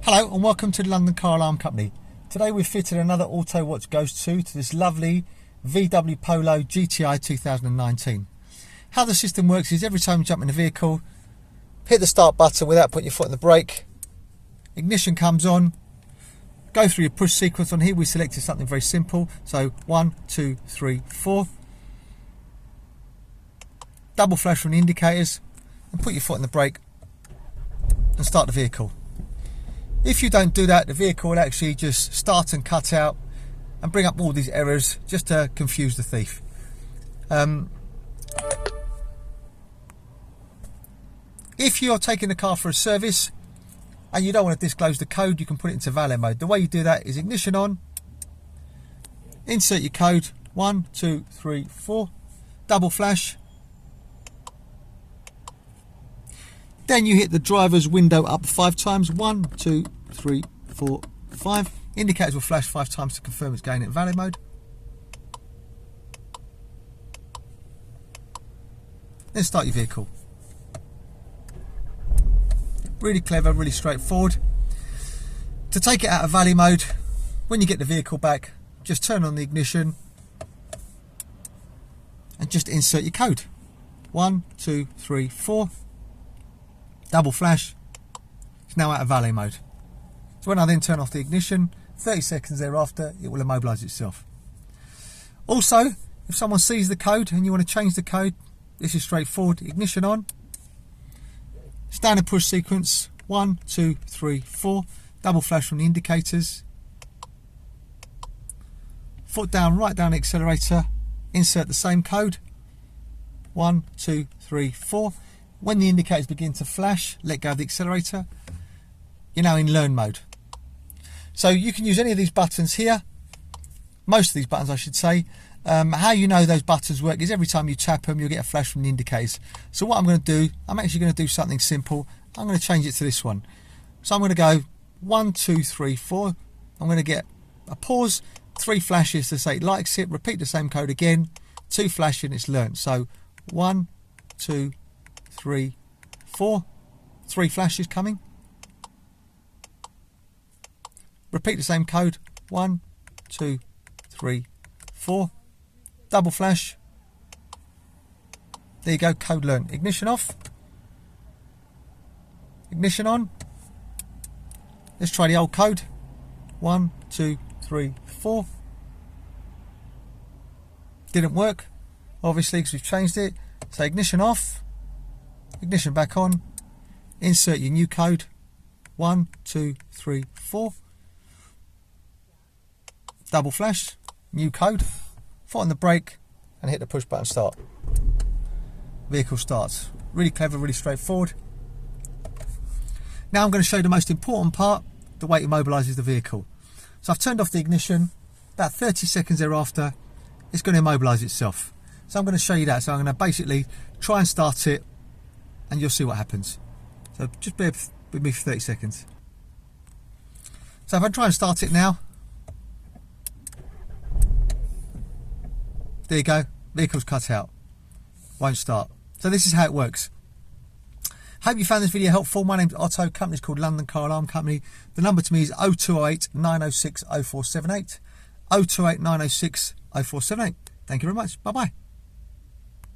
Hello and welcome to the London Car Alarm Company. Today we've fitted another Autowatch Ghost 2 to this lovely VW Polo GTI 2019. How the system works is every time you jump in the vehicle, hit the start button without putting your foot on the brake, ignition comes on, go through your push sequence. On here we selected something very simple, so 1, 2, 3, 4. Double flash from the indicators and put your foot on the brake and start the vehicle. If you don't do that, the vehicle will actually just start and cut out and bring up all these errors just to confuse the thief. If you're taking the car for a service and you don't want to disclose the code, you can put it into Valet mode. The way you do that is ignition on, insert your code, 1, 2, 3, 4, double flash. Then you hit the driver's window up 5 times, 1, 2, 3, 4, 5. Indicators will flash 5 times to confirm it's going in Valet mode. Then start your vehicle. Really clever, really straightforward. To take it out of Valet mode, when you get the vehicle back, just turn on the ignition and just insert your code. 1, 2, 3, 4. Double flash. It's now out of Valet mode. So when I then turn off the ignition, 30 seconds thereafter, it will immobilise itself. Also, if someone sees the code and you want to change the code, this is straightforward. Ignition on. Standard push sequence, 1, 2, 3, 4. Double flash from the indicators. Foot down, right down the accelerator. Insert the same code. 1, 2, 3, 4. When the indicators begin to flash, let go of the accelerator. You're now in learn mode. So you can use any of these buttons here. Most of these buttons, I should say. How you know those buttons work is every time you tap them, you'll get a flash from the indicators. So what I'm going to do, I'm actually going to do something simple. I'm going to change it to this one. So I'm going to go 1, 2, 3, 4. I'm going to get a pause, 3 flashes to say it likes it. Repeat the same code again. 2 flashes and it's learned. So 1, 2, 3, 4. 3 flashes coming. Repeat the same code. 1, 2, 3, 4. Double flash. There you go, code learned. Ignition off. Ignition on. Let's try the old code. 1, 2, 3, 4. Didn't work, obviously, because we've changed it. So ignition off. Ignition back on. Insert your new code. 1, 2, 3, 4. Double flash. New code. Foot on the brake and hit the push button start. Vehicle starts. Really clever, really straightforward. Now I'm going to show you the most important part, the way it immobilises the vehicle. So I've turned off the ignition. About 30 seconds thereafter, it's going to immobilise itself. So I'm going to show you that. So I'm going to basically try and start it and you'll see what happens. So just bear with me for 30 seconds. So if I try and start it now, there you go, vehicle's cut out, won't start. So this is how it works. Hope you found this video helpful. My name's Otto, company's called London Car Alarm Company. The number to me is 0208 906 0478, 0208 906 0478. Thank you very much, bye bye.